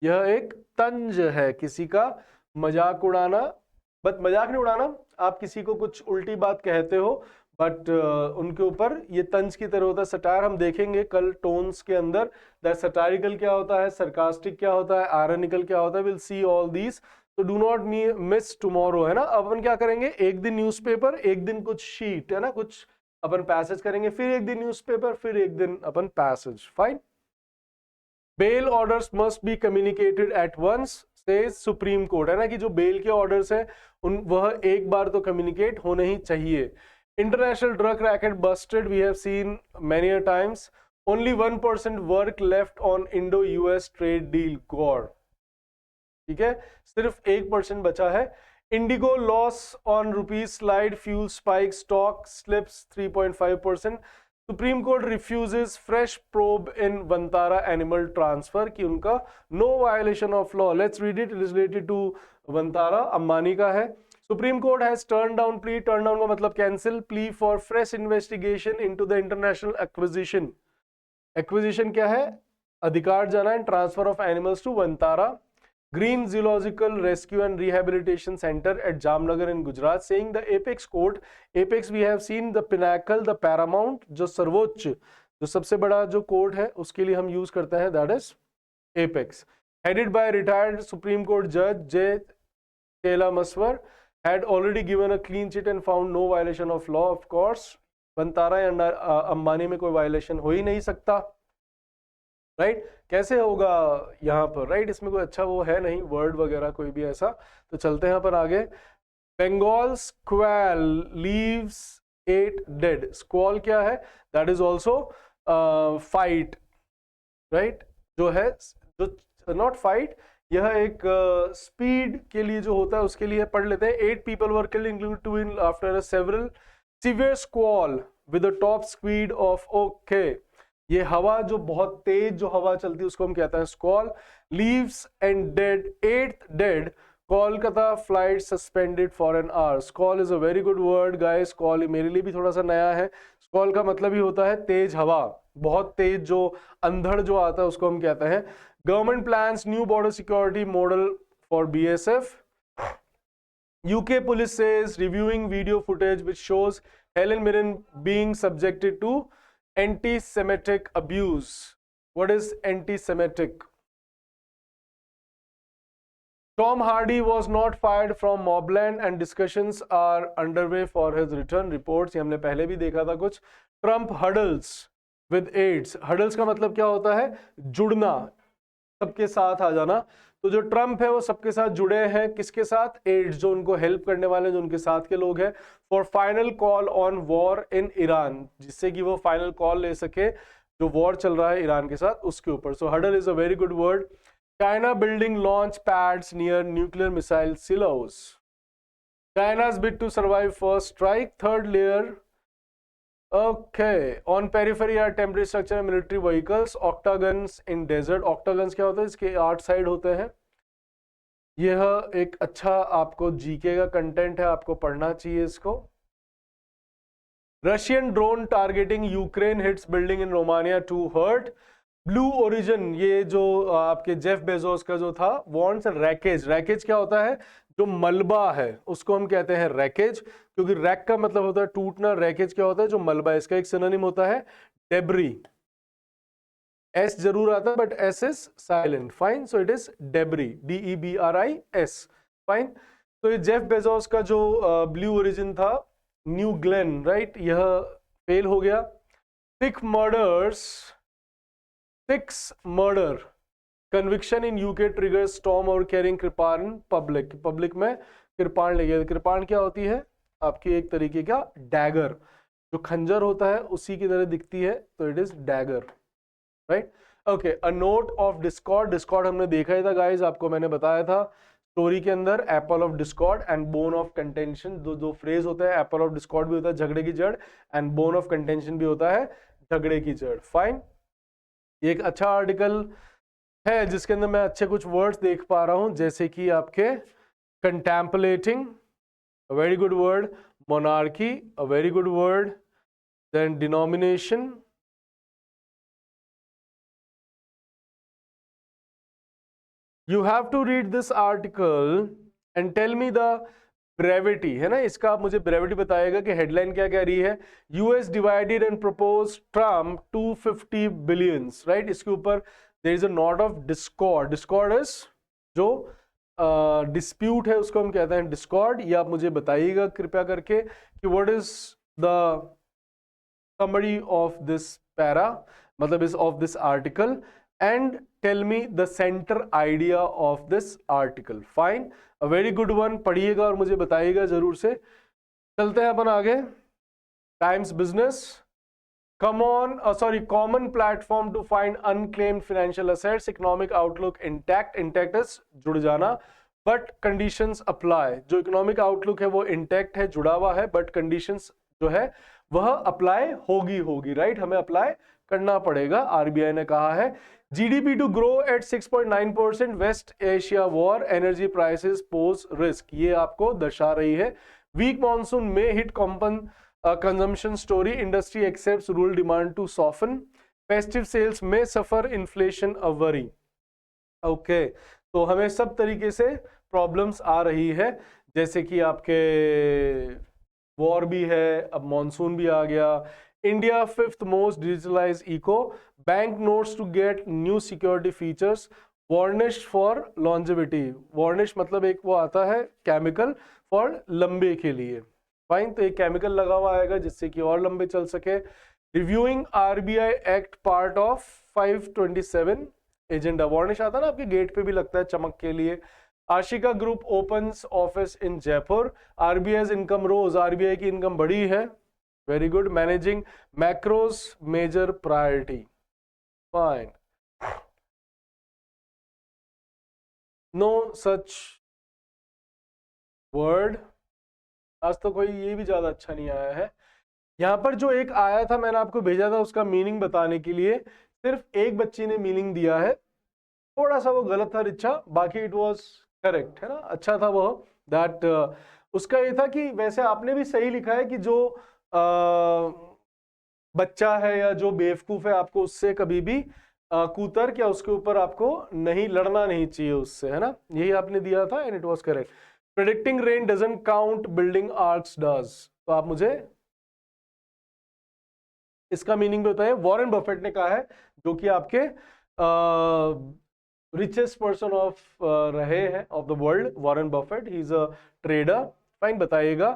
यह एक तंज है, किसी का मजाक उड़ाना। बट मजाक नहीं उड़ाना, आप किसी को कुछ उल्टी बात कहते हो बट उनके ऊपर ये तंज की तरह होता है। सटायर हम देखेंगे कल टोन्स के अंदर, दैट सटारिकल क्या होता है, सरकास्टिक क्या होता है, आयरनिकल क्या होता है। विल सी ऑल दीज, तो डू नॉट मिस टुमारो, है ना। अब अपन क्या करेंगे, एक दिन न्यूज़पेपर, एक दिन कुछ शीट, है ना, कुछ अपन पैसेज करेंगे, फिर एक दिन न्यूज़पेपर, फिर एक दिन अपन passage. Fine. Bail orders must be communicated at once, says Supreme Court, है ना, कि जो बेल के ऑर्डर्स हैं उन वह एक बार तो कम्युनिकेट होने ही चाहिए। International drug racket busted, we have seen many a times. Only 1% work left on Indo US trade deal, god. ठीक है, सिर्फ 1% बचा है। Indigo loss on rupees slide, fuel spike, stock slips 3.5%. Supreme Court refuses fresh probe in Vantara animal transfer कि उनका no violation of law. Let's read it. It is related to Vantara. Ambani का है. Supreme Court has turned down plea. Turn down का मतलब cancel plea for fresh investigation into the international acquisition. Acquisition क्या है? अधिकार जाना and transfer of animals to Vantara Green Zoological Rescue and Rehabilitation Center at Jamnagar in Gujarat, saying the apex court, apex we have seen the pinnacle, the paramount, जो सर्वोच्च, जो सबसे बड़ा जो कोर्ट है उसके लिए हम यूज करते हैं, that is apex, headed by retired Supreme Court Judge J. Kelamaswar, had already given a clean chit and found no violation of law. Of course, Vantara या अंबानी में कोई वायलेशन हो ही नहीं सकता, राइट कैसे होगा यहाँ पर, राइट इसमें कोई अच्छा वो है नहीं वर्ड वगैरह कोई भी ऐसा. तो चलते हैं यहाँ पर आगे. Bengal squall leaves 8 dead. Squall क्या है? That is also fight, right जो है, जो नॉट फाइट, यह एक स्पीड के लिए जो होता है उसके लिए पढ़ लेते हैं. 8 people were killed including 2 in after a several severe squall with a top speed of okay. ये हवा जो बहुत तेज जो हवा चलती है उसको हम कहते हैं squall. Leaves and dead 8th dead. Kolkata flight suspended for an hour. Squall is a very good word guys. Squall मेरे लिए भी थोड़ा सा नया है. स्क्वॉल का मतलब ही होता है तेज हवा, बहुत तेज जो अंधड़ जो आता है उसको हम कहते हैं. Government plans new border security model for BSF. UK police says reviewing video footage which shows Helen Mirren being subjected to anti-Semitic abuse. What is anti-Semitic? Tom Hardy was not fired from Mobland and discussions are underway for his return. Reports ये हमने पहले भी देखा था कुछ. Trump huddles with aides. Huddles का मतलब क्या होता है? जुड़ना, सबके साथ आ जाना. तो जो ट्रम्प है वो सबके साथ जुड़े हैं. किसके साथ? एड्स, जो उनको हेल्प करने वाले, जो उनके साथ के लोग हैं. For final call on war in Iran, जिससे कि वो फाइनल कॉल ले सके जो वॉर चल रहा है ईरान के साथ उसके ऊपर. So huddle is a very good word. China building launch pads near nuclear missile silos. China's bid to survive first strike, third layer. Okay, on periphery are temporary structure and military vehicles. Octagons in desert. Octagons क्या होता है? इसके 8 side होते हैं. यह एक अच्छा आपको जीके का कंटेंट है, आपको पढ़ना चाहिए इसको. Russian drone targeting Ukraine hits building in Romania 2 hurt. Blue origin, ये जो आपके जेफ बेजोस का जो था, वॉन्ट्स रैकेज. रैकेज क्या होता है? जो मलबा है उसको हम कहते हैं रैकेज, क्योंकि रैक का मतलब होता है टूटना. रैकेज क्या होता है? जो मलबा है. इसका एक सिनोनिम होता है डेब्री. एस जरूर आता है but S is silent. Fine. So it is debris, DEBRIS. Fine. तो ये जेफ बेजोस का जो ब्लू ओरिजिन था, न्यू ग्लेन, राइट, यह फेल हो गया. 6 murder conviction in UK triggers storm और carrying कृपाण पब्लिक में कृपाण ले गया. कृपाण क्या होती है? आपकी एक तरीके का डैगर, जो खंजर होता है उसी की तरह दिखती है, तो it is dagger, right. Okay, a note of discord. Discord हमने देखा ही था गाइज, आपको मैंने बताया था स्टोरी के अंदर. Apple of Discord and bone of contention, दो फ्रेज होता है. एप्पल ऑफ डिस्कॉर्ड भी होता है झगड़े की जड़, एंड बोन ऑफ कंटेंशन भी होता है झगड़े की जड़. फाइन. ये एक अच्छा आर्टिकल है जिसके अंदर मैं अच्छे कुछ वर्ड्स देख पा रहा हूं, जैसे कि आपके contemplating, a very good word. Monarchy, a very good word. Then denomination. You have to read this article and tell me the brevity, है ना. इसका आप मुझे ब्रेविटी बताएगा कि हेडलाइन क्या कह रही है. US divided and propose Trump 250 billions, right. इसके ऊपर there is a note of discord. Discord is जो डिस्प्यूट है उसको हम कहते हैं डिस्कॉर्ड. ये आप मुझे बताइएगा कृपया करके कि what is the summary of this para, मतलब is of this article, and tell me the centre idea of this article. Fine. A very good one. पढ़िएगा और मुझे बताइएगा जरूर से. चलते हैं अपन आगे. Times business. Common platform to find unclaimed financial assets. Economic outlook intact. Intact is जुड़ जाना. But conditions apply. जो इकोनॉमिक आउटलुक है वो इंटैक्ट है, जुड़ा हुआ है, बट कंडीशंस जो है वह अप्लाई होगी, राइट, हमें अप्लाई करना पड़ेगा, आरबीआई ने कहा है। GDP to grow at 6.9%, West Asia war, energy prices pose risk, ये आपको दर्शा रही है। वीक मॉनसून में hit consumption story, industry expects rural demand to soften, festive sales में suffer, inflation a worry. Okay, तो हमें सब तरीके से प्रॉब्लम्स आ रही है, जैसे कि आपके वॉर भी है, अब मॉनसून भी आ गया। India fifth most digitalised eco, bank notes to get new security features, varnish for longevity. Varnish मतलब एक वो आता है केमिकल फॉर लंबे के लिए, फाइन, तो एक केमिकल लगा हुआ आएगा जिससे कि और लंबे चल सके। Reviewing RBI act part of 527 agenda, varnish आता है ना आपके गेट पे भी लगता है चमक के लिए। Aashika group opens office in Jaipur, RBI income rose, RBI की इनकम बढ़ी है, very good. Managing macros major priority, fine, no such word. आज तो कोई ये भी ज्यादा अच्छा नहीं आया है। यहाँ पर जो एक आया था मैंने आपको भेजा था उसका मीनिंग बताने के लिए, सिर्फ एक बच्ची ने मीनिंग दिया है, थोड़ा सा वो गलत था रिचा, बाकी इट वाज करेक्ट, है ना, अच्छा था वो। दैट उसका ये था कि वैसे आपने भी सही लिखा है कि जो बच्चा है या जो बेवकूफ है आपको उससे कभी भी कुतर्क या उसके ऊपर आपको नहीं लड़ना नहीं चाहिए उससे, है ना, यही आपने दिया था and it was correct. Predicting rain doesn't count, building arcs does, तो आप मुझे इसका मीनिंग भी बताइए। वॉरेन बफेट ने कहा है, जो कि आपके रिचेस्ट पर्सन ऑफ रहे हैं of the world, Warren Buffett, he is a trader, fine, बताइएगा।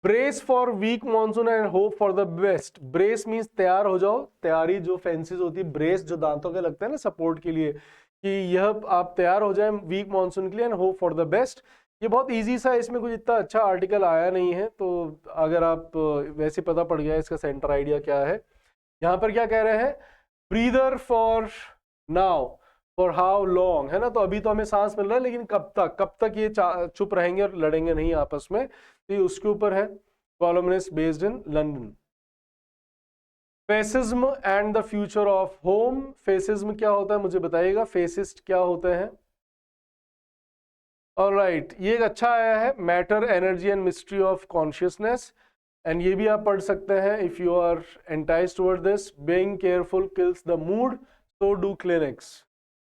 Brace for weak monsoon and hope for the best, brace means तैयार हो जाओ, तैयारी जो फेंसिस होती है, ब्रेस जो दांतों के लगते हैं ना सपोर्ट के लिए, कि यह आप तैयार हो जाए वीक मॉनसून के लिए, and hope for the best. ये बहुत इजी सा है, इसमें कुछ इतना अच्छा आर्टिकल आया नहीं है, तो अगर आप वैसे पता पड़ गया इसका सेंटर आइडिया क्या है। यहाँ पर क्या कह रहे हैं, breather for now, for how long, है ना, तो अभी तो हमें सांस मिल रहा है, लेकिन कब तक ये चुप रहेंगे और लड़ेंगे नहीं आपस में, तो ये उसके ऊपर है। Columnist based in London. Fascism and the future of home, fascism क्या होता है मुझे बताइएगा, फेसिस्ट क्या होते हैं। ऑलराइट, ये एक अच्छा आया है, matter energy and mystery of consciousness, and ये भी आप पढ़ सकते हैं if you are enticed toward this. Being careful kills the mood, so do clinics.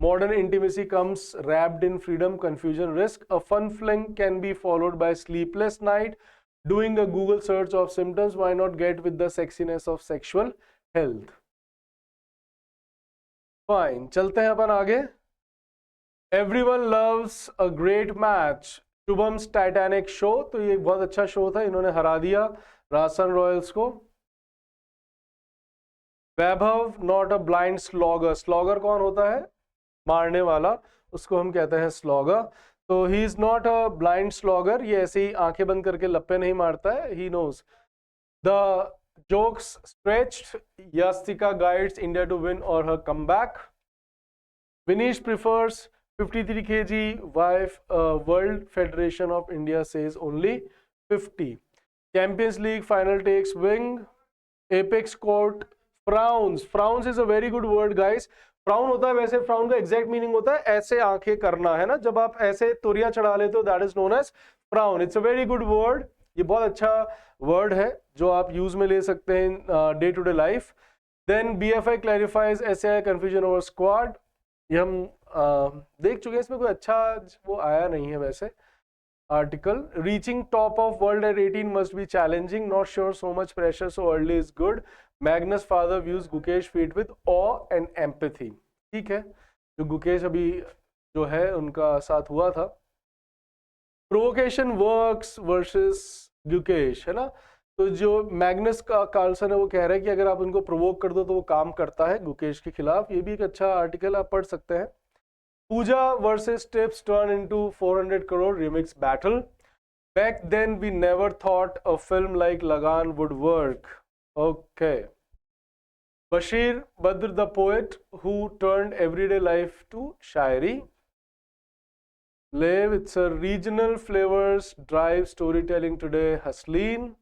Modern intimacy comes wrapped in freedom, confusion, risk. A fun fling can be followed by sleepless night. Doing a Google search of symptoms, why not get with the sexiness of sexual health? Fine, चलते हैं अपन आगे। Everyone loves a great match. Shubham's Titanic show, तो ये बहुत अच्छा show था, इन्होंने हरा दिया राजस्थान रॉयल्स को। Vaibhav not a blind slogger, slogger कौन होता है, मारने वाला, उसको हम कहते हैं स्लॉगर। तो he is not a blind slogger, ये ऐसे ही आंखें बंद करके लप्पे नहीं मारता है, he knows the jokes stretched, Yastika guides India to win और हर comeback. Vinesh prefers 53 kg wife, World Federation of India says only 50. Champions League final takes wing. Apex Court frowns. Frowns is a very good word, guys. Frown होता है, वैसे frown का exact meaning होता है ऐसे आंखें करना, है ना, जब आप ऐसे तुरिया चढ़ा लेते हो, that is known as frown. It's a very good word, ये बहुत अच्छा वर्ड है जो आप यूज में ले सकते हैं day to day life. Then BFI clarifies SAI confusion over squad, ये हम देख चुके हैं, इसमें कोई अच्छा वो आया नहीं है वैसे article. Reaching top of world at 18 must be challenging, not sure so much pressure so early is good. Magnus father views Gukesh feet with of and empathy, ठीक है, जो गुकेश अभी जो है उनका साथ हुआ था। प्रोवोकेशन वर्क्स वर्सेस गुकेश, है ना, तो जो मैग्नस का कार्लसन है वो कह रहा है कि अगर आप उनको प्रोवोक कर दो तो वो काम करता है गुकेश के खिलाफ, ये भी एक अच्छा आर्टिकल आप पढ़ सकते हैं। Pooja versus Tips turn into 400 crore remix battle. Back then we never thought a film like Lagan would work. Okay. Bashir Badr, the poet who turned everyday life to Shayari. Live, it's a regional flavors drive storytelling today. Hasleen.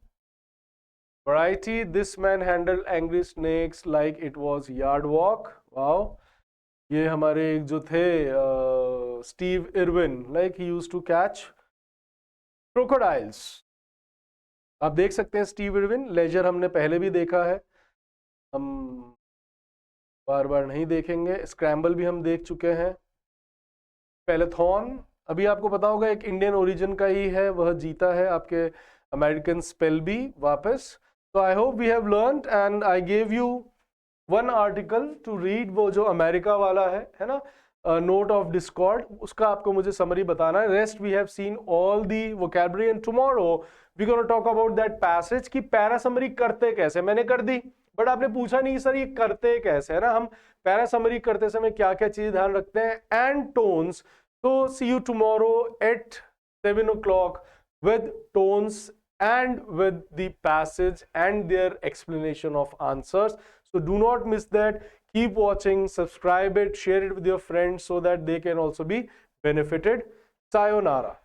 Variety, this man handled angry snakes like it was yard walk. Wow. ये हमारे एक जो थे Steve Irwin, like he used to catch crocodiles. आप देख सकते हैं Steve Irwin. Laser हमने पहले भी देखा है, हम बार बार नहीं देखेंगे. स्क्रैम्बल भी हम देख चुके हैं. पेलेथॉन अभी आपको पता होगा एक इंडियन ओरिजिन का ही है, वह जीता है आपके अमेरिकन स्पेल बी वापस. तो I hope we have learned and I gave you one article to read. वो जो अमेरिका वाला है ना, नोट ऑफ डिस्कॉर्ड, उसका आपको मुझे समरी बताना है. Rest we have seen all the vocabulary and tomorrow we gonna talk about that passage कि पैरा समरी करते कैसे. मैंने कर दी, बट आपने पूछा नहीं सर ये करते कैसे, है ना. हम पैरा समरी करते समय क्या क्या चीज ध्यान रखते हैं. And tones. So see you tomorrow at 7 o'clock with tones and with the passage and their explanation of answers. So do not miss that. Keep watching, subscribe it, share it with your friends so that they can also be benefited. Sayonara.